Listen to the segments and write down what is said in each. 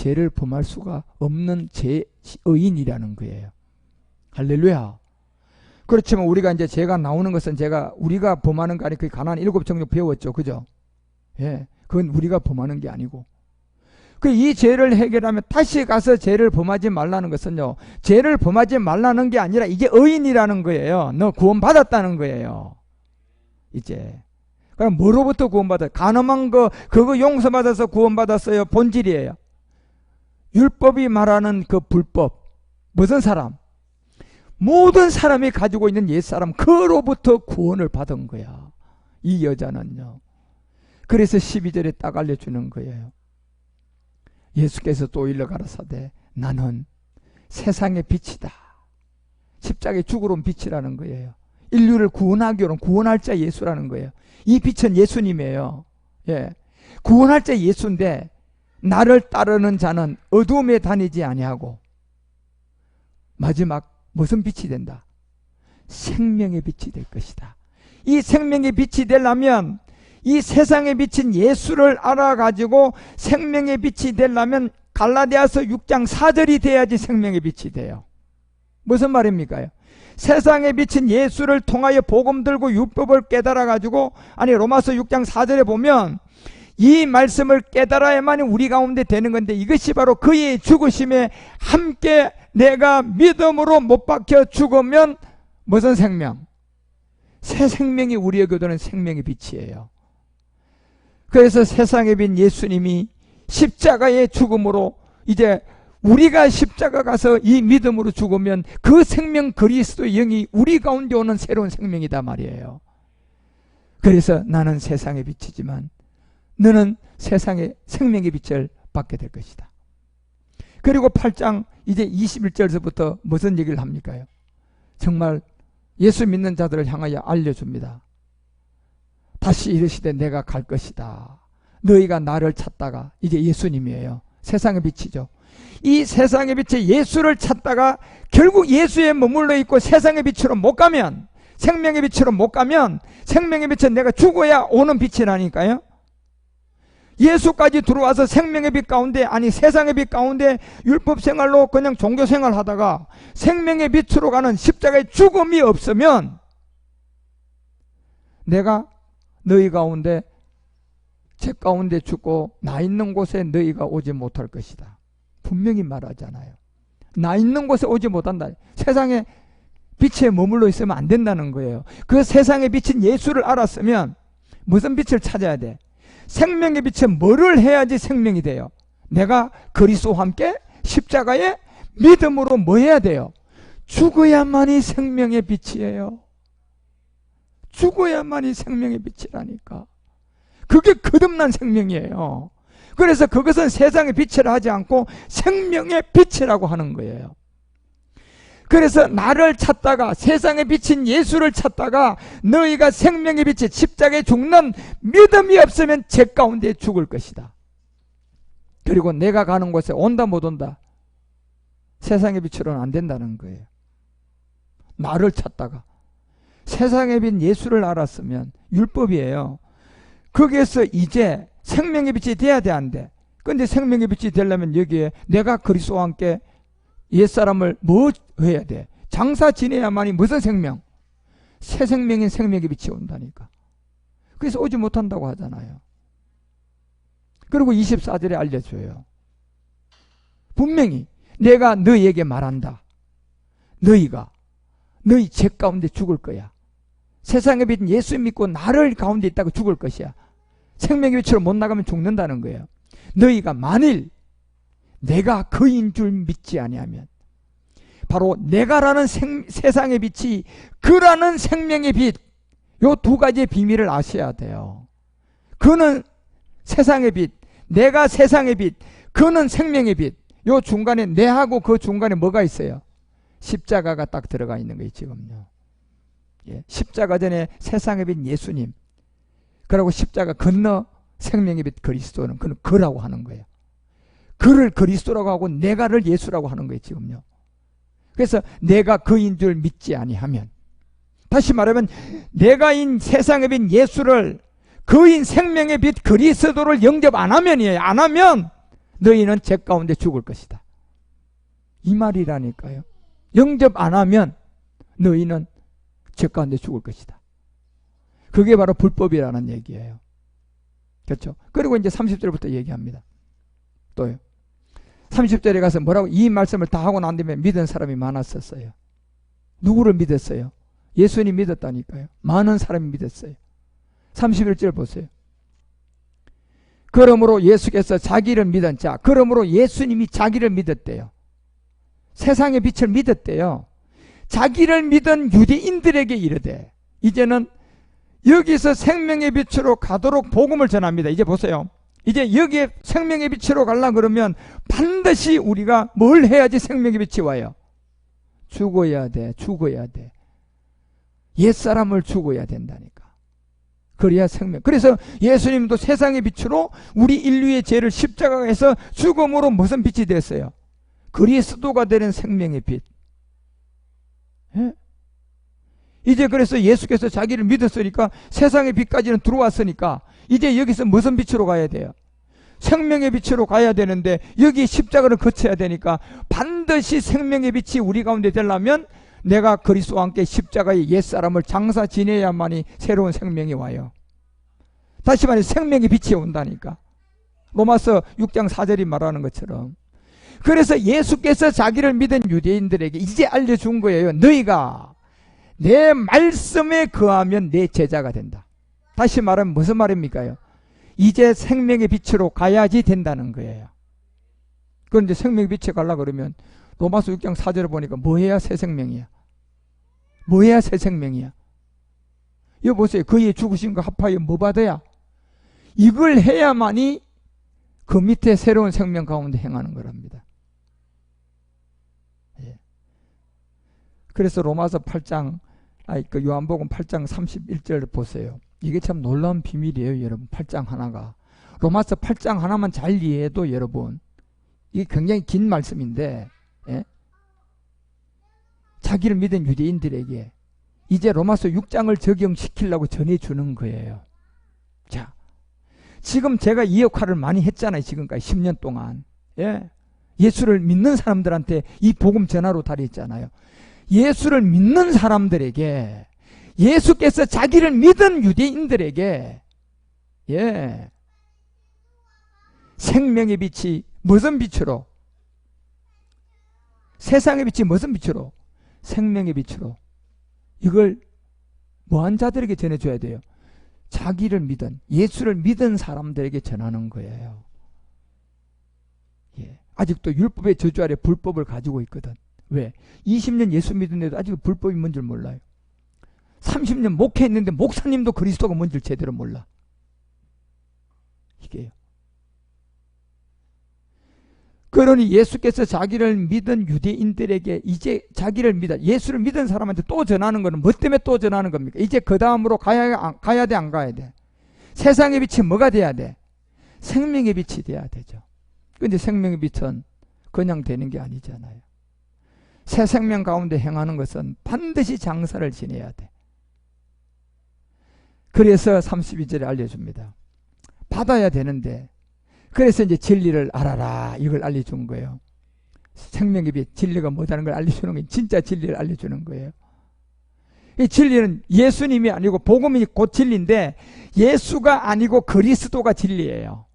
죄를 범할 수가 없는 의인이라는 거예요. 할렐루야. 그렇지만 우리가 이제 죄가 나오는 것은 우리가 범하는 거 아니고 그 가나안 7종족 배웠죠. 그죠? 예. 그건 우리가 범하는 게 아니고. 이 죄를 해결하면 다시 가서 죄를 범하지 말라는 것은요, 죄를 범하지 말라는 게 아니라 이게 의인이라는 거예요. 너 구원받았다는 거예요. 이제. 그럼 뭐로부터 구원받았어요? 간음한 거, 그거 용서받아서 구원받았어요. 본질이에요. 율법이 말하는 그 불법. 무슨 사람? 모든 사람이 가지고 있는 옛사람, 그로부터 구원을 받은 거야. 이 여자는요. 그래서 12절에 딱 알려주는 거예요. 예수께서 또 일러 가라사대 나는 세상의 빛이다. 십자가에 죽으러 온 빛이라는 거예요. 인류를 구원하기 위한 구원할 자 예수라는 거예요. 이 빛은 예수님이에요. 예. 구원할 자 예수인데 나를 따르는 자는 어두움에 다니지 아니하고 마지막 무슨 빛이 된다? 생명의 빛이 될 것이다. 이 생명의 빛이 되려면 이 세상에 비친 예수를 알아가지고 생명의 빛이 되려면 갈라디아서 6장 4절이 돼야지 생명의 빛이 돼요. 무슨 말입니까? 세상에 비친 예수를 통하여 복음 들고 율법을 깨달아가지고, 아니 로마서 6장 4절에 보면 이 말씀을 깨달아야만 우리 가운데 되는 건데, 이것이 바로 그의 죽으심에 함께 내가 믿음으로 못 박혀 죽으면 무슨 생명? 새 생명이 우리에게 오는 생명의 빛이에요. 그래서 세상에 빈 예수님이 십자가의 죽음으로 이제 우리가 십자가 가서 이 믿음으로 죽으면 그 생명 그리스도의 영이 우리 가운데 오는 새로운 생명이다 말이에요. 그래서 나는 세상의 빛이지만 너는 세상의 생명의 빛을 받게 될 것이다. 그리고 8장 이제 21절에서부터 무슨 얘기를 합니까? 정말 예수 믿는 자들을 향하여 알려줍니다. 다시 이르시되 내가 갈 것이다. 너희가 나를 찾다가, 이제 예수님이에요. 세상의 빛이죠. 이 세상의 빛에 예수를 찾다가 결국 예수에 머물러 있고 세상의 빛으로 못 가면, 생명의 빛으로 못 가면, 생명의 빛은 내가 죽어야 오는 빛이라니까요. 예수까지 들어와서 생명의 빛 가운데, 아니 세상의 빛 가운데 율법 생활로 그냥 종교 생활 하다가 생명의 빛으로 가는 십자가의 죽음이 없으면 내가 너희 가운데, 제 가운데 죽고 나 있는 곳에 너희가 오지 못할 것이다. 분명히 말하잖아요. 나 있는 곳에 오지 못한다. 세상에 빛에 머물러 있으면 안 된다는 거예요. 그 세상의 빛인 예수를 알았으면 무슨 빛을 찾아야 돼? 생명의 빛에 뭐를 해야지 생명이 돼요? 내가 그리스도와 함께 십자가에 믿음으로 뭐 해야 돼요? 죽어야만이 생명의 빛이에요. 죽어야만이 생명의 빛이라니까. 그게 거듭난 생명이에요. 그래서 그것은 세상의 빛이라 하지 않고 생명의 빛이라고 하는 거예요. 그래서 나를 찾다가, 세상에 비친 예수를 찾다가 너희가 생명의 빛에 십자가에 죽는 믿음이 없으면 제 가운데 죽을 것이다. 그리고 내가 가는 곳에 온다 못 온다, 세상의 빛으로는 안 된다는 거예요. 나를 찾다가 세상의 빛 예수를 알았으면, 율법이에요. 거기에서 이제 생명의 빛이 돼야 돼, 안 돼? 근데 생명의 빛이 되려면 여기에 내가 그리스도와 함께 옛사람을 뭐 해야 돼? 장사 지내야만이 무슨 생명? 새 생명인 생명의 빛이 온다니까. 그래서 오지 못한다고 하잖아요. 그리고 24절에 알려줘요. 분명히 내가 너희에게 말한다. 너희가 너희 죄 가운데 죽을 거야. 세상의 빛 예수 믿고 나를 가운데 있다고 죽을 것이야. 생명의 빛으로 못 나가면 죽는다는 거예요. 너희가 만일 내가 그인 줄 믿지 아니하면, 바로 내가라는 세상의 빛이 그라는 생명의 빛, 요 두 가지의 비밀을 아셔야 돼요. 그는 세상의 빛, 내가 세상의 빛, 그는 생명의 빛. 요 중간에 내하고 그 중간에 뭐가 있어요? 십자가가 딱 들어가 있는 거예요, 지금요. 예, 십자가 전에 세상의 빛 예수님, 그리고 십자가 건너 생명의 빛 그리스도는, 그는 그라고 하는 거예요. 그를 그리스도라고 하고 내가를 예수라고 하는 거예요, 지금요. 그래서 내가 그인 줄 믿지 아니하면, 다시 말하면 내가인 세상의 빛 예수를, 그인 생명의 빛 그리스도를 영접 안 하면이에요. 안 하면 너희는 죄 가운데 죽을 것이다. 이 말이라니까요. 영접 안 하면 너희는 죄 가운데 죽을 것이다. 그게 바로 불법이라는 얘기예요. 그렇죠? 그리고 이제 30절부터 얘기합니다. 또요. 30절에 가서 뭐라고 이 말씀을 다 하고 난 다음에 믿은 사람이 많았었어요. 누구를 믿었어요? 예수님 믿었다니까요. 많은 사람이 믿었어요. 31절 보세요. 그러므로 예수께서 자기를 믿은 자, 그러므로 예수님이 자기를 믿었대요. 세상의 빛을 믿었대요. 자기를 믿은 유대인들에게 이르되 이제는 여기서 생명의 빛으로 가도록 복음을 전합니다. 이제 보세요. 이제 여기에 생명의 빛으로 가려고 그러면 반드시 우리가 뭘 해야지 생명의 빛이 와요? 죽어야 돼. 죽어야 돼. 옛사람을 죽어야 된다니까. 그래야 생명. 그래서 예수님도 세상의 빛으로 우리 인류의 죄를 십자가에서 죽음으로 무슨 빛이 됐어요? 그리스도가 되는 생명의 빛. 예? 이제 그래서 예수께서 자기를 믿었으니까 세상의 빛까지는 들어왔으니까 이제 여기서 무슨 빛으로 가야 돼요? 생명의 빛으로 가야 되는데 여기 십자가를 거쳐야 되니까 반드시 생명의 빛이 우리 가운데 되려면 내가 그리스도와 함께 십자가의 옛사람을 장사 지내야만이 새로운 생명이 와요. 다시 말해 생명의 빛이 온다니까. 로마서 6장 4절이 말하는 것처럼. 그래서 예수께서 자기를 믿은 유대인들에게 이제 알려준 거예요. 너희가 내 말씀에 거하면 내 제자가 된다. 다시 말하면 무슨 말입니까? 이제 생명의 빛으로 가야지 된다는 거예요. 그런데 생명의 빛에 가려고 그러면 로마서 6장 4절을 보니까 뭐 해야 새 생명이야? 뭐 해야 새 생명이야? 이거 보세요. 그의 죽으신 거 합하여 뭐 받아야? 이걸 해야만이 그 밑에 새로운 생명 가운데 행하는 거랍니다. 예. 그래서 로마서 8장, 그 요한복음 8장 31절 보세요. 이게 참 놀라운 비밀이에요, 여러분. 8장 하나가. 로마서 8장 하나만 잘 이해해도 여러분, 이게 굉장히 긴 말씀인데, 예? 자기를 믿은 유대인들에게 이제 로마서 6장을 적용시키려고 전해주는 거예요. 자, 지금 제가 이 역할을 많이 했잖아요. 지금까지 10년 동안. 예? 예수를 믿는 사람들한테 이 복음 전하러 다녔잖아요. 예수를 믿는 사람들에게 예수께서 자기를 믿은 유대인들에게 예, 생명의 빛이 무슨 빛으로? 세상의 빛이 무슨 빛으로? 생명의 빛으로. 이걸 뭐한 자들에게 전해줘야 돼요? 자기를 믿은, 예수를 믿은 사람들에게 전하는 거예요. 예. 아직도 율법의 저주 아래 불법을 가지고 있거든. 왜? 20년 예수 믿은데도 아직 불법이 뭔지 몰라요. 30년 목회했는데 목사님도 그리스도가 뭔지 제대로 몰라. 이게요. 그러니 예수께서 자기를 믿은 유대인들에게 이제 자기를 믿어 예수를 믿은 사람한테 또 전하는 것은 뭐 때문에 또 전하는 겁니까? 이제 그 다음으로 가야 돼, 안 가야 돼? 세상의 빛이 뭐가 돼야 돼? 생명의 빛이 돼야 되죠. 근데 생명의 빛은 그냥 되는 게 아니잖아요. 새 생명 가운데 행하는 것은 반드시 장사를 지내야 돼. 그래서 32절에 알려줍니다. 받아야 되는데, 그래서 이제 진리를 알아라, 이걸 알려준 거예요. 생명의 빛, 진리가 뭐다는 걸 알려주는 거예요. 진짜 진리를 알려주는 거예요. 이 진리는 예수님이 아니고 복음이 곧 진리인데 예수가 아니고 그리스도가 진리예요.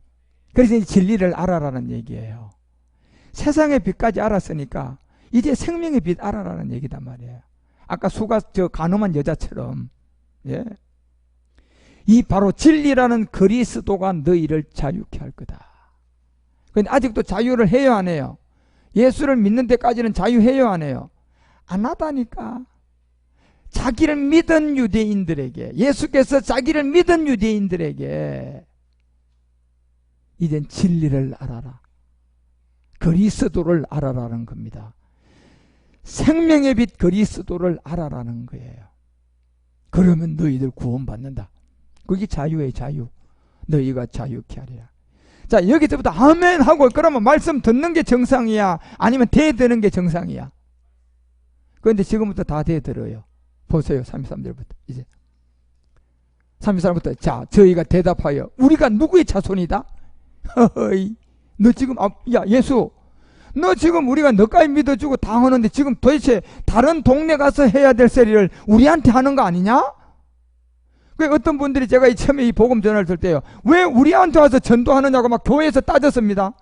그래서 이제 진리를 알아라는 얘기예요. 세상의 빛까지 알았으니까 이제 생명의 빛 알아라는 얘기단 말이에요. 아까 수가 저 간음한 여자처럼, 예. 이 바로 진리라는 그리스도가 너희를 자유케 할 거다. 근데 아직도 자유를 해요, 안 해요? 예수를 믿는 데까지는 자유해요, 안 해요? 안 하다니까. 자기를 믿은 유대인들에게, 예수께서 자기를 믿은 유대인들에게 이젠 진리를 알아라, 그리스도를 알아라는 겁니다. 생명의 빛 그리스도를 알아라는 거예요. 그러면 너희들 구원받는다. 그게 자유의 자유. 너희가 자유케 하리라. 자, 여기서부터 아멘 하고 그러면 말씀 듣는 게 정상이야? 아니면 대드는 게 정상이야? 그런데 지금부터 다 대들어요. 보세요. 33절부터 이제 33절부터 자, 저희가 대답하여 우리가 누구의 자손이다? 허허이, 너 지금 야 예수, 너 지금 우리가 너까지 믿어주고 다 하는데 지금 도대체 다른 동네 가서 해야 될 소리를 우리한테 하는 거 아니냐? 그 어떤 분들이 제가 처음에 이 복음 전화를 들 때요, 왜 우리한테 와서 전도하느냐고 막 교회에서 따졌습니다.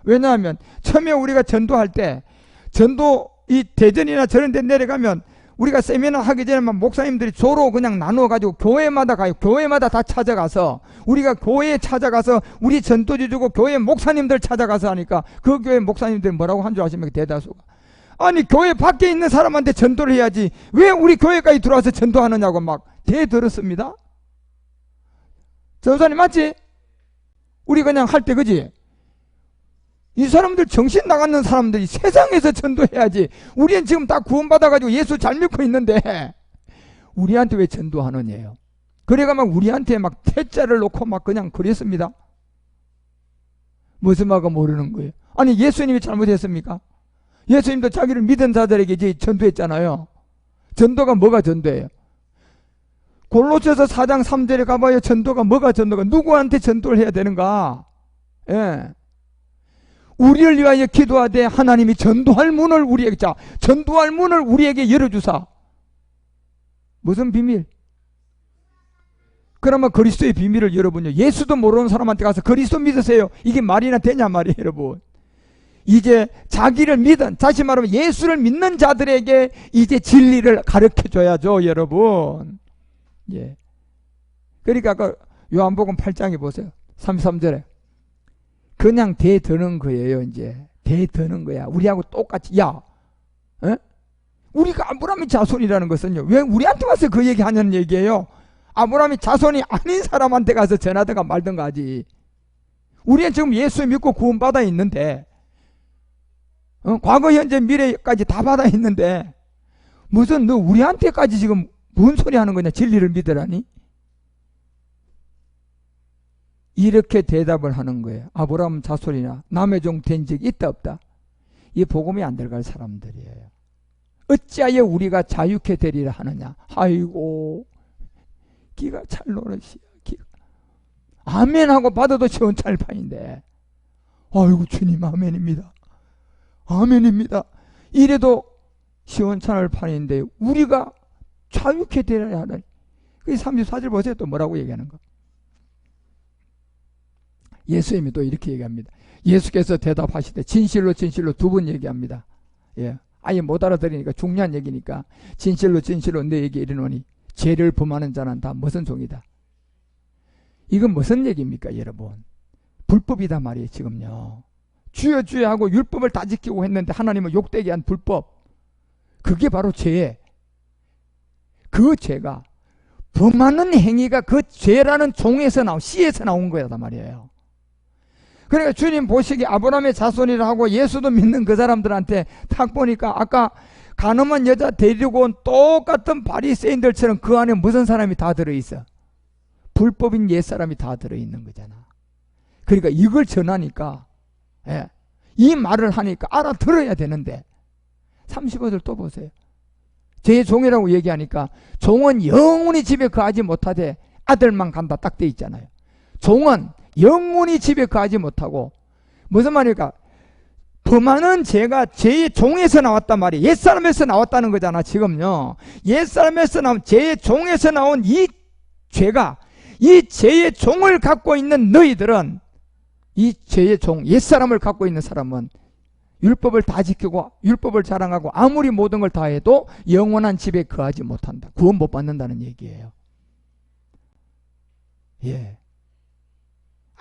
왜냐하면 처음에 우리가 전도할 때, 전도 이 대전이나 저런 데 내려가면 우리가 세미나 하기 전에만 목사님들이 조로 그냥 나누어가지고 교회마다 가요. 교회마다 다 찾아가서, 우리가 교회에 찾아가서 우리 전도지 주고 교회 목사님들 찾아가서 하니까 그 교회 목사님들이 뭐라고 한 줄 아십니까? 대다수가, 아니 교회 밖에 있는 사람한테 전도를 해야지 왜 우리 교회까지 들어와서 전도하느냐고 막 대들었습니다. 전도사님 맞지? 우리 그냥 할 때 그지? 이 사람들 정신 나가는 사람들이 세상에서 전도해야지, 우리는 지금 다 구원받아가지고 예수 잘 믿고 있는데 우리한테 왜 전도하느냐요. 그래가 막 우리한테 막 태자를 놓고 막 그냥 그랬습니다. 무슨 말인가 모르는 거예요. 아니 예수님이 잘못했습니까? 예수님도 자기를 믿은 자들에게 이제 전도했잖아요. 전도가 뭐가 전도예요? 골로새서 4장 3절에 가봐요. 전도가 뭐가 전도가, 누구한테 전도를 해야 되는가? 예. 우리를 위하여 기도하되 하나님이 전도할 문을 우리에게, 자, 전도할 문을 우리에게 열어주사. 무슨 비밀? 그러면 그리스도의 비밀을 여러분요, 예수도 모르는 사람한테 가서 그리스도 믿으세요, 이게 말이나 되냐 말이에요. 여러분, 이제 자기를 믿은, 다시 말하면 예수를 믿는 자들에게 이제 진리를 가르쳐 줘야죠, 여러분. 예. 그러니까 아까 요한복음 8장에 보세요. 33절에 그냥 대드는 거예요. 이제 대드는 거야. 우리하고 똑같이. 야, 에? 우리가 아브라함의 자손이라는 것은요, 왜 우리한테 와서 그 얘기 하냐는 얘기예요. 아브라함이 자손이 아닌 사람한테 가서 전하든가 말든가 하지. 우리는 지금 예수 믿고 구원받아 있는데, 과거 현재 미래까지 다 받아 있는데 무슨 너 우리한테까지 지금 뭔 소리 하는 거냐, 진리를 믿으라니? 이렇게 대답을 하는 거예요. 아브라함 자손이나 남의 종 된 적이 있다 없다? 이 복음이 안 들어갈 사람들이에요. 어찌하여 우리가 자유케 되리라 하느냐. 아이고 기가 찰 노릇이야. 기가. 아멘하고 받아도 시원찮을 판인데, 아이고 주님 아멘입니다, 아멘입니다, 이래도 시원찮을 판인데 우리가 자유케 되리라 하느니. 그 34절 보세요. 또 뭐라고 얘기하는 거. 예수님이 또 이렇게 얘기합니다. 예수께서 대답하시되 진실로 진실로 두 번 얘기합니다. 예, 아예 못 알아들으니까 중요한 얘기니까. 진실로 진실로 너에게 이르노니 죄를 범하는 자는 다 무슨 종이다. 이건 무슨 얘기입니까 여러분? 불법이다 말이에요 지금요. 주여 주여 하고 율법을 다 지키고 했는데 하나님을 욕되게 한 불법, 그게 바로 죄예요. 그 죄가, 범하는 행위가 그 죄라는 종에서 나온, 씨에서 나온 거다 말이에요. 그러니까 주님 보시기에 아브라함의 자손이라 하고 예수도 믿는 그 사람들한테 딱 보니까 아까 가늠한 여자 데리고 온 똑같은 바리새인들처럼 그 안에 무슨 사람이 다 들어있어? 불법인 옛사람이 다 들어있는 거잖아. 그러니까 이걸 전하니까, 예, 이 말을 하니까 알아들어야 되는데 35절 또 보세요. 제 종이라고 얘기하니까 종은 영원히 집에 거하지 못하되 아들만 간다 딱 돼 있잖아요. 종은 영원히 집에 거하지 못하고, 무슨 말입니까? 범하는 죄가 죄의 종에서 나왔단 말이에요. 옛사람에서 나왔다는 거잖아 지금요. 옛사람에서 나온 죄의 종에서 나온 이 죄가, 이 죄의 종을 갖고 있는 너희들은, 이 죄의 종 옛사람을 갖고 있는 사람은 율법을 다 지키고 율법을 자랑하고 아무리 모든 걸 다 해도 영원한 집에 거하지 못한다. 구원 못 받는다는 얘기예요. 예,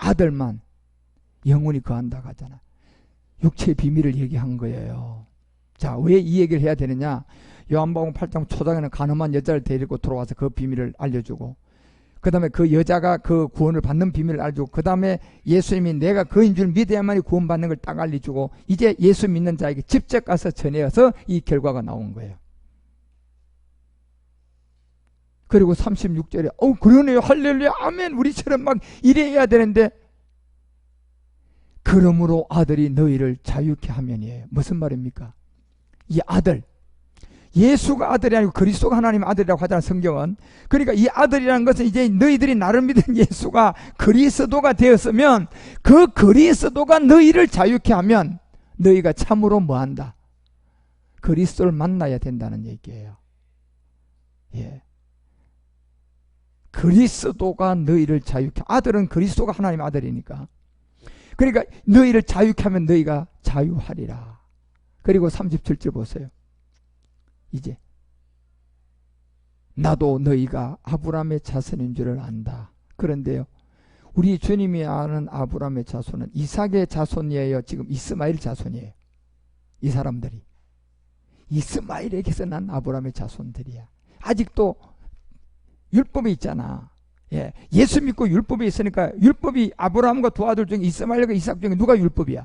아들만 영원히 거한다고 하잖아. 육체의 비밀을 얘기한 거예요. 자, 왜 이 얘기를 해야 되느냐? 요한복음 8장 초장에는 가늠한 여자를 데리고 들어와서 그 비밀을 알려주고, 그 다음에 그 여자가 그 구원을 받는 비밀을 알려주고, 그 다음에 예수님이 내가 그인 줄 믿어야만이 구원받는 걸 딱 알려주고, 이제 예수 믿는 자에게 직접 가서 전해서 이 결과가 나온 거예요. 그리고 36절에 그러네요, 할렐루야 아멘, 우리처럼 막 이래야 되는데, 그러므로 아들이 너희를 자유케 하면이에요. 무슨 말입니까? 이 아들, 예수가 아들이 아니고 그리스도가 하나님의 아들이라고 하잖아, 성경은. 그러니까 이 아들이라는 것은 이제 너희들이 나를 믿은 예수가 그리스도가 되었으면 그 그리스도가 너희를 자유케 하면 너희가 참으로 뭐한다? 그리스도를 만나야 된다는 얘기예요. 예. 그리스도가 너희를 자유케, 아들은 그리스도가 하나님의 아들이니까. 그러니까 너희를 자유케 하면 너희가 자유하리라. 그리고 37절 보세요. 이제 나도 너희가 아브라함의 자손인 줄을 안다. 그런데요, 우리 주님이 아는 아브라함의 자손은 이삭의 자손이에요, 지금 이스마엘 자손이에요? 이 사람들이 이스마엘에게서 난 아브라함의 자손들이야. 아직도 율법이 있잖아. 예. 예수 믿고 율법이 있으니까, 율법이 아브라함과 두 아들 중에 이스마엘과 이삭 중에 누가 율법이야?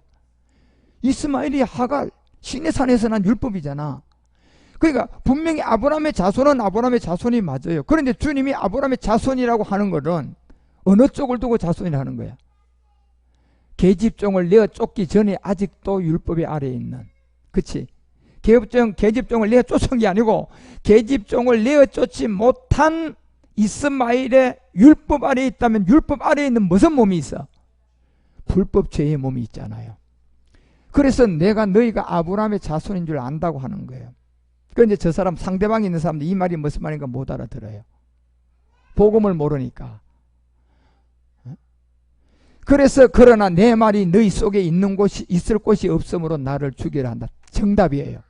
이스마엘이 하갈 시내산에서 난 율법이잖아. 그러니까 분명히 아브라함의 자손은 아브라함의 자손이 맞아요. 그런데 주님이 아브라함의 자손이라고 하는 것은 어느 쪽을 두고 자손이라 하는 거야? 계집종을 내어 쫓기 전에 아직도 율법의 아래에 있는, 그치? 계집종을 내어 쫓은 게 아니고 계집종을 내어 쫓지 못한 이스마엘의 율법 아래에 있다면 율법 아래에 있는 무슨 몸이 있어? 불법 죄의 몸이 있잖아요. 그래서 내가 너희가 아브라함의 자손인 줄 안다고 하는 거예요. 그런데 저 사람, 상대방에 있는 사람들 이 말이 무슨 말인가 못 알아들어요. 복음을 모르니까. 그래서 그러나 내 말이 너희 속에 있는 곳이 있을 곳이 없으므로 나를 죽이려 한다. 정답이에요.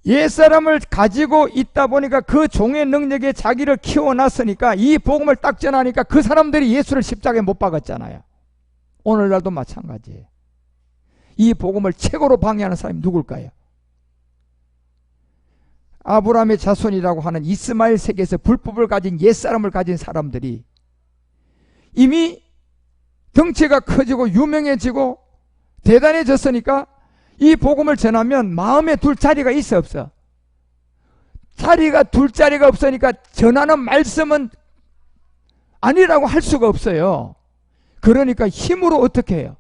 옛사람을 가지고 있다 보니까 그 종의 능력에 자기를 키워놨으니까 이 복음을 딱 전하니까 그 사람들이 예수를 십자가에 못 박았잖아요. 오늘날도 마찬가지예요. 이 복음을 최고로 방해하는 사람이 누굴까요? 아브라함의 자손이라고 하는 이스마엘 세계에서 불법을 가진 옛사람을 가진 사람들이 이미 덩치가 커지고 유명해지고 대단해졌으니까 이 복음을 전하면 마음에 둘 자리가 있어 없어? 자리가 둘 자리가 없으니까 전하는 말씀은 아니라고 할 수가 없어요. 그러니까 힘으로 어떻게 해요?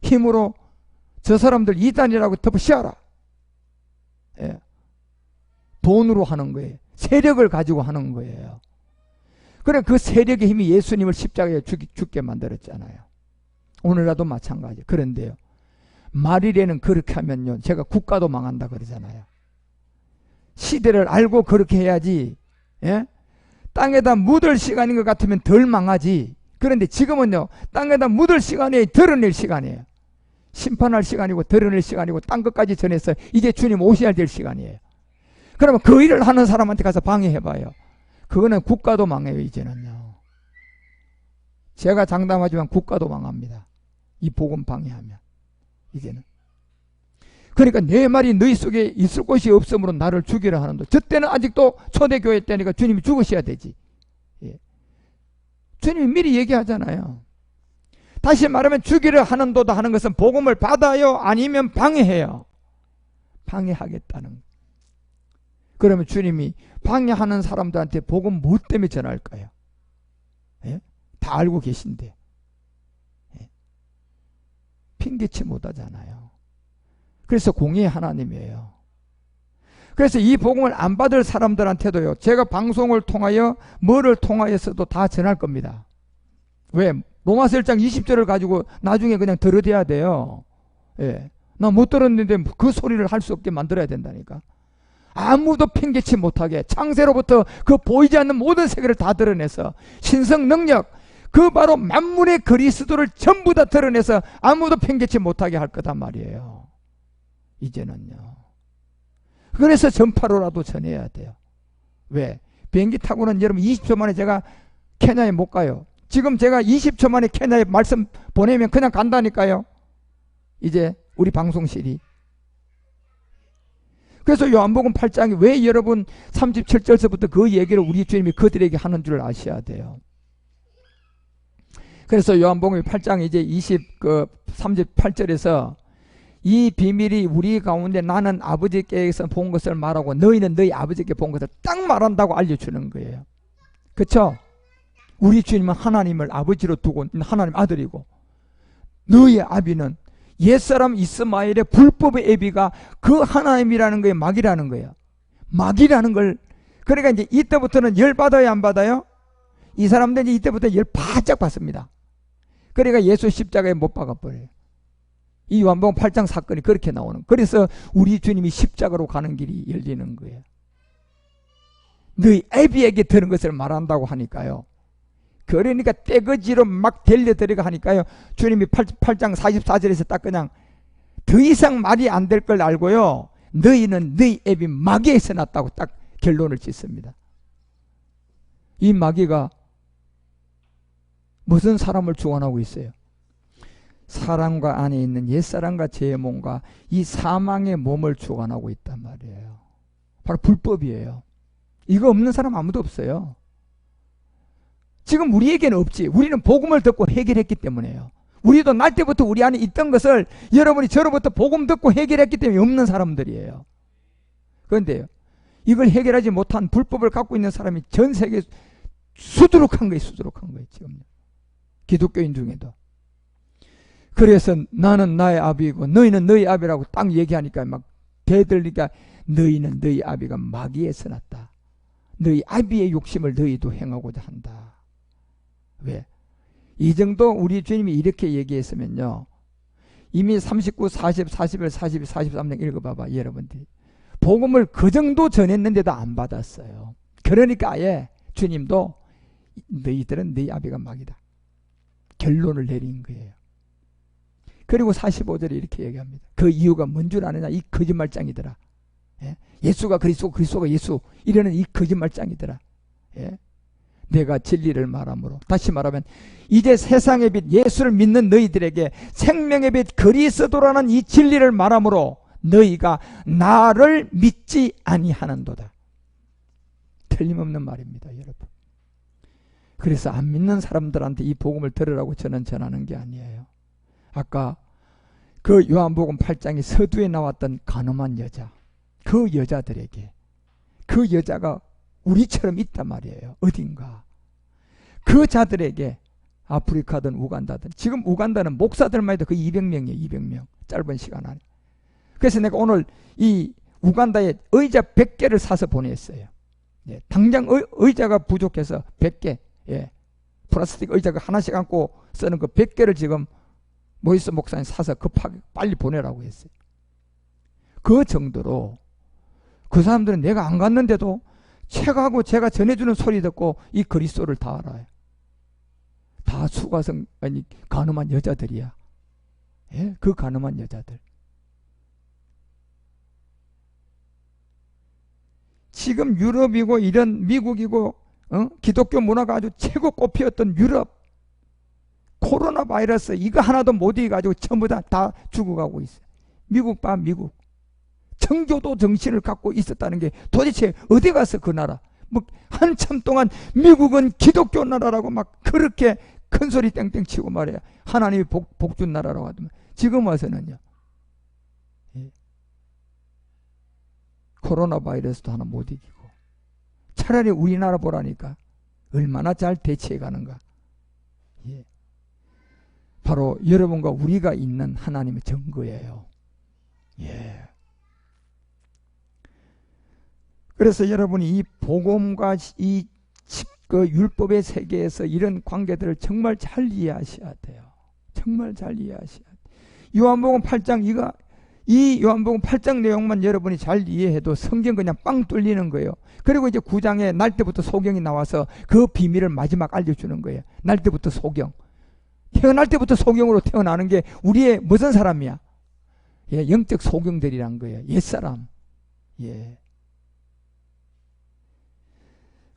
힘으로 저 사람들 이단이라고 덮어씌워라. 예. 돈으로 하는 거예요. 세력을 가지고 하는 거예요. 그래, 그 세력의 힘이 예수님을 십자가에 죽게 만들었잖아요. 오늘날도 마찬가지. 그런데요, 말이래는 그렇게 하면요, 제가 국가도 망한다 그러잖아요. 시대를 알고 그렇게 해야지. 예? 땅에다 묻을 시간인 것 같으면 덜 망하지. 그런데 지금은요, 땅에다 묻을 시간이 드러낼 시간이에요. 심판할 시간이고 드러낼 시간이고 딴 것까지 전해서 이제 주님 오셔야 될 시간이에요. 그러면 그 일을 하는 사람한테 가서 방해해봐요. 그거는 국가도 망해요. 이제는요, 제가 장담하지만 국가도 망합니다. 이 복음 방해하면. 이제는. 그러니까 내 말이 너희 속에 있을 곳이 없으므로 나를 죽이라 하는데, 저 때는 아직도 초대교회 때니까 주님이 죽으셔야 되지. 예. 주님이 미리 얘기하잖아요. 다시 말하면 죽이려 하는도다 하는 것은 복음을 받아요, 아니면 방해해요? 방해하겠다는. 그러면 주님이 방해하는 사람들한테 복음 뭐 때문에 전할까요? 예? 다 알고 계신데. 예? 핑계치 못하잖아요. 그래서 공의의 하나님이에요. 그래서 이 복음을 안 받을 사람들한테도요, 제가 방송을 통하여 뭐를 통하여서도 다 전할 겁니다. 왜? 로마서 1장 20절을 가지고 나중에 그냥 들어대야 돼요. 예. 나 못 들었는데 그 소리를 할 수 없게 만들어야 된다니까. 아무도 핑계치 못하게 창세로부터 그 보이지 않는 모든 세계를 다 드러내서 신성 능력, 그 바로 만물의 그리스도를 전부 다 드러내서 아무도 핑계치 못하게 할 거단 말이에요. 이제는요. 그래서 전파로라도 전해야 돼요. 왜? 비행기 타고는 여러분 20초 만에 제가 케냐에 못 가요. 지금 제가 20초 만에 케냐에 말씀 보내면 그냥 간다니까요. 이제 우리 방송실이. 그래서 요한복음 8장이 왜 여러분 37절서부터 그 얘기를 우리 주님이 그들에게 하는 줄 아셔야 돼요. 그래서 요한복음 8장 이제 38절에서 이 비밀이 우리 가운데 나는 아버지께서 본 것을 말하고 너희는 너희 아버지께 본 것을 딱 말한다고 알려주는 거예요. 그렇죠? 우리 주님은 하나님을 아버지로 두고 하나님 아들이고, 너희 아비는 옛사람 이스마엘의 불법의 애비가 그 하나님이라는 거에 막이라는 거예요. 막이라는 걸. 그러니까 이제 이때부터는 열 받아요, 안 받아요? 이 사람들이 이때부터 열 바짝 받습니다. 그러니까 예수 십자가에 못 박아버려요. 이 요한복음 8장 사건이 그렇게 나오는. 그래서 우리 주님이 십자가로 가는 길이 열리는 거예요. 너희 애비에게 들은 것을 말한다고 하니까요. 그러니까 떼거지로 막 들려들어가 하니까요. 주님이 8장 44절에서 딱 그냥 더 이상 말이 안 될 걸 알고요. 너희는 너희 애비 마귀에서 났다고 딱 결론을 짓습니다. 이 마귀가 무슨 사람을 주관하고 있어요? 사람과 안에 있는 옛사람과 죄의 몸과 이 사망의 몸을 주관하고 있단 말이에요. 바로 불법이에요. 이거 없는 사람 아무도 없어요. 지금 우리에게는 없지. 우리는 복음을 듣고 해결했기 때문에요. 우리도 날 때부터 우리 안에 있던 것을 여러분이 저로부터 복음 듣고 해결했기 때문에 없는 사람들이에요. 그런데요, 이걸 해결하지 못한 불법을 갖고 있는 사람이 전 세계에 수두룩한 거예요. 수두룩한 거예요. 지금 기독교인 중에도. 그래서 나는 나의 아비이고 너희는 너희 아비라고 딱 얘기하니까 막 대들니까 너희는 너희 아비가 마귀에서 났다. 너희 아비의 욕심을 너희도 행하고자 한다. 왜? 이 정도 우리 주님이 이렇게 얘기했으면요, 이미 39, 40, 41, 42, 43장 읽어봐봐. 여러분들이 복음을 그 정도 전했는데도 안 받았어요. 그러니까 아예 주님도 너희들은 너희 아비가 마귀다 결론을 내린 거예요. 그리고 45절에 이렇게 얘기합니다. 그 이유가 뭔 줄 아느냐? 이 거짓말장이더라. 예? 예수가 그리스도, 그리스도가 예수, 이러는 이 거짓말장이더라. 예? 내가 진리를 말하므로, 다시 말하면 이제 세상의 빛 예수를 믿는 너희들에게 생명의 빛 그리스도라는 이 진리를 말하므로 너희가 나를 믿지 아니하는도다. 틀림없는 말입니다, 여러분. 그래서 안 믿는 사람들한테 이 복음을 들으라고 저는 전하는 게 아니에요. 아까 그 요한복음 8장의 서두에 나왔던 가늠한 여자, 그 여자들에게, 그 여자가 우리처럼 있단 말이에요. 어딘가. 그 자들에게, 아프리카든 우간다든, 지금 우간다는 목사들만 해도 거의 200명이에요. 200명. 짧은 시간 안에. 그래서 내가 오늘 이 우간다에 의자 100개를 사서 보냈어요. 예, 당장 의자가 부족해서 100개, 예, 플라스틱 의자가 하나씩 안고 쓰는 그 100개를 지금 모이스 목사님 사서 급하게 빨리 보내라고 했어요. 그 정도로 그 사람들은 내가 안 갔는데도 책하고 제가 전해주는 소리 듣고 이 그리스도를 다 알아요. 다 수가성, 아니 가늠한 여자들이야. 예? 그 가늠한 여자들. 지금 유럽이고 이런 미국이고 기독교 문화가 아주 최고 꼽히었던 유럽, 코로나 바이러스 이거 하나도 못 이겨가지고 전부 다 죽어가고 있어요. 미국 봐, 미국. 청교도 정신을 갖고 있었다는 게 도대체 어디 가서 그 나라, 뭐 한참 동안 미국은 기독교 나라라고 막 그렇게 큰 소리 땡땡 치고 말해요. 하나님이 복준 나라라고 하더만 지금 와서는요, 예, 코로나 바이러스도 하나 못 이기고. 차라리 우리나라 보라니까 얼마나 잘 대처해 가는가. 예. 바로 여러분과 우리가 있는 하나님의 증거예요. 예. 그래서 여러분이 이 복음과 이 그 율법의 세계에서 이런 관계들을 정말 잘 이해하셔야 돼요. 정말 잘 이해하셔야 돼요. 요한복음 8장 이 요한복음 8장 내용만 여러분이 잘 이해해도 성경 그냥 빵 뚫리는 거예요. 그리고 이제 9장에 날 때부터 소경이 나와서 그 비밀을 마지막 알려주는 거예요. 날 때부터 소경. 태어날 때부터 소경으로 태어나는 게 우리의 무슨 사람이야? 예, 영적 소경들이란 거예요. 옛사람. 예.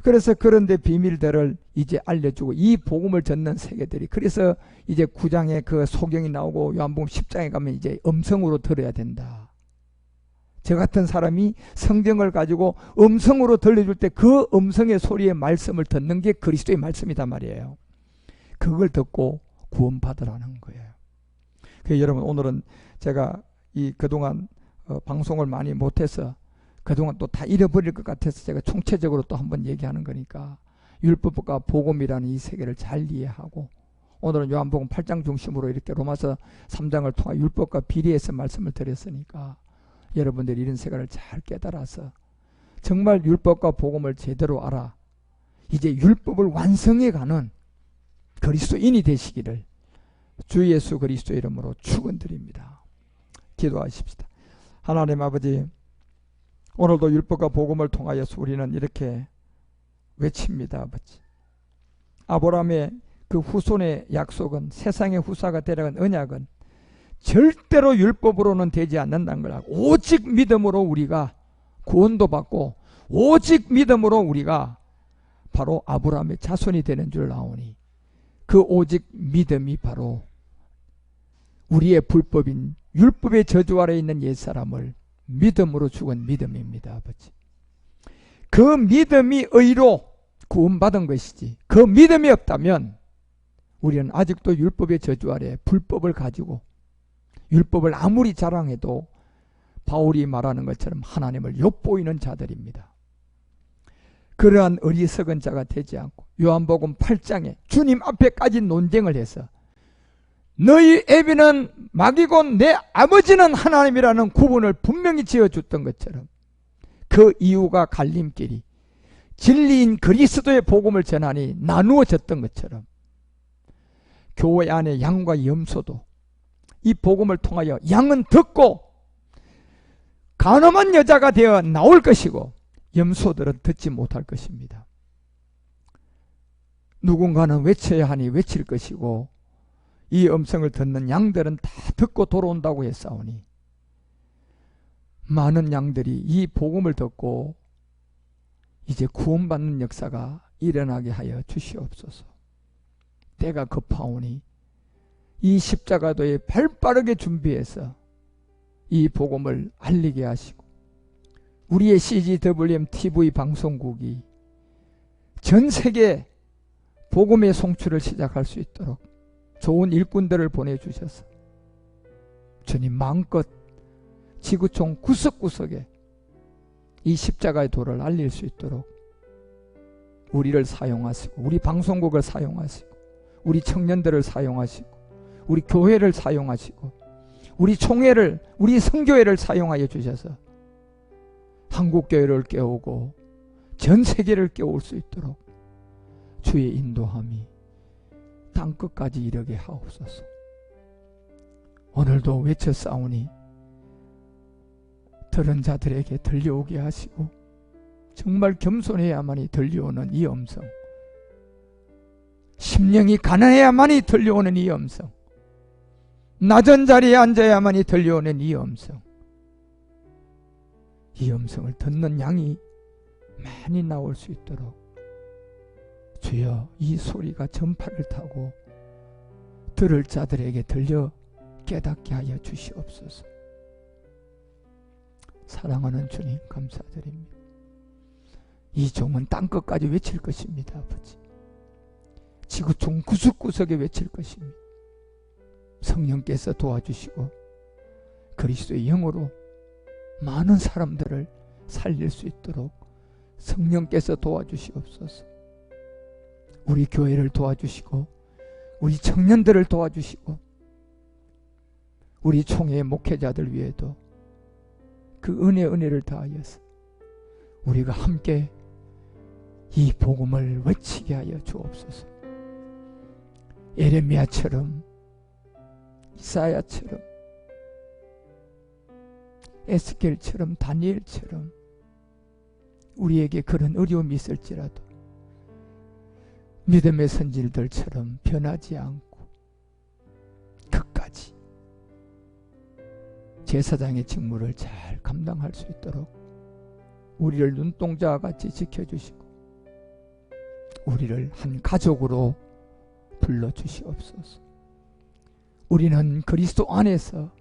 그래서 그런데 비밀들을 이제 알려주고 이 복음을 전는 세계들이, 그래서 이제 9장에 그 소경이 나오고 요한복음 10장에 가면 이제 음성으로 들어야 된다. 저 같은 사람이 성경을 가지고 음성으로 들려줄 때 그 음성의 소리의 말씀을 듣는 게 그리스도의 말씀이단 말이에요. 그걸 듣고 구원받으라는 거예요. 그래서 여러분, 오늘은 제가 그동안 방송을 많이 못해서 그동안 또 다 잃어버릴 것 같아서 제가 총체적으로 또 한번 얘기하는 거니까 율법과 복음이라는 이 세계를 잘 이해하고 오늘은 요한복음 8장 중심으로 이렇게 로마서 3장을 통해 율법과 비례해서 말씀을 드렸으니까 여러분들이 이런 세계를 잘 깨달아서 정말 율법과 복음을 제대로 알아 이제 율법을 완성해가는 그리스도인이 되시기를 주 예수 그리스도 이름으로 축원드립니다. 기도하십시다. 하나님 아버지, 오늘도 율법과 복음을 통하여서 우리는 이렇게 외칩니다. 아버지, 아브라함의 그 후손의 약속은, 세상의 후사가 되라는 언약은 절대로 율법으로는 되지 않는다는 걸 알고 오직 믿음으로 우리가 구원도 받고 오직 믿음으로 우리가 바로 아브라함의 자손이 되는 줄 아오니 그 오직 믿음이 바로 우리의 불법인 율법의 저주 아래 있는 옛사람을 믿음으로 죽은 믿음입니다. 아버지, 그 믿음이 의로 구원받은 것이지 그 믿음이 없다면 우리는 아직도 율법의 저주 아래 불법을 가지고 율법을 아무리 자랑해도 바울이 말하는 것처럼 하나님을 엿보이는 자들입니다. 그러한 어리석은 자가 되지 않고 요한복음 8장에 주님 앞에까지 논쟁을 해서 너희 애비는 마귀고 내 아버지는 하나님이라는 구분을 분명히 지어줬던 것처럼 그 이유가 갈림길이 진리인 그리스도의 복음을 전하니 나누어졌던 것처럼 교회 안에 양과 염소도 이 복음을 통하여 양은 듣고 간음한 여자가 되어 나올 것이고 염소들은 듣지 못할 것입니다. 누군가는 외쳐야 하니 외칠 것이고 이 음성을 듣는 양들은 다 듣고 돌아온다고 했사오니 많은 양들이 이 복음을 듣고 이제 구원받는 역사가 일어나게 하여 주시옵소서. 때가 급하오니 이 십자가도에 발빠르게 준비해서 이 복음을 알리게 하시고 우리의 CGWM TV 방송국이 전 세계 복음의 송출을 시작할 수 있도록 좋은 일꾼들을 보내주셔서 주님 마음껏 지구촌 구석구석에 이 십자가의 도를 알릴 수 있도록 우리를 사용하시고 우리 방송국을 사용하시고 우리 청년들을 사용하시고 우리 교회를 사용하시고 우리 총회를 우리 선교회를 사용하여 주셔서 한국교회를 깨우고 전 세계를 깨울 수 있도록 주의 인도함이 땅끝까지 이르게 하옵소서. 오늘도 외쳐 싸우니 들은 자들에게 들려오게 하시고 정말 겸손해야만이 들려오는 이 음성, 심령이 가난해야만이 들려오는 이 음성, 낮은 자리에 앉아야만이 들려오는 이 음성, 이 음성을 듣는 양이 많이 나올 수 있도록 주여 이 소리가 전파를 타고 들을 자들에게 들려 깨닫게 하여 주시옵소서. 사랑하는 주님 감사드립니다. 이 종은 땅끝까지 외칠 것입니다. 아버지, 지구촌 구석구석에 외칠 것입니다. 성령께서 도와주시고 그리스도의 영으로 많은 사람들을 살릴 수 있도록 성령께서 도와주시옵소서. 우리 교회를 도와주시고 우리 청년들을 도와주시고 우리 총회의 목회자들 위에도 그 은혜를 다하여서 우리가 함께 이 복음을 외치게 하여 주옵소서. 예레미야처럼 이사야처럼 에스겔처럼 다니엘처럼 우리에게 그런 어려움이 있을지라도 믿음의 선질들처럼 변하지 않고 끝까지 제사장의 직무를 잘 감당할 수 있도록 우리를 눈동자와 같이 지켜주시고 우리를 한 가족으로 불러주시옵소서. 우리는 그리스도 안에서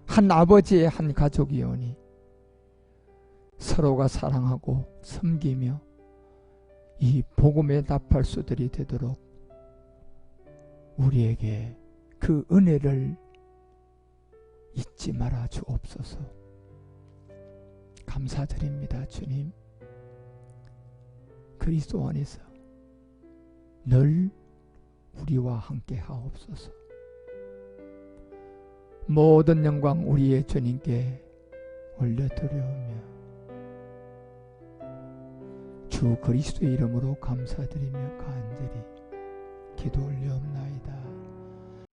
한 아버지의 한 가족이오니 서로가 사랑하고 섬기며 이 복음의 나팔수들이 되도록 우리에게 그 은혜를 잊지 말아 주옵소서. 감사드립니다. 주님, 그리스도 안에서 늘 우리와 함께 하옵소서. 모든 영광 우리의 주님께 올려드려오며 주 그리스도의 이름으로 감사드리며 간절히 기도 올려옵나이다.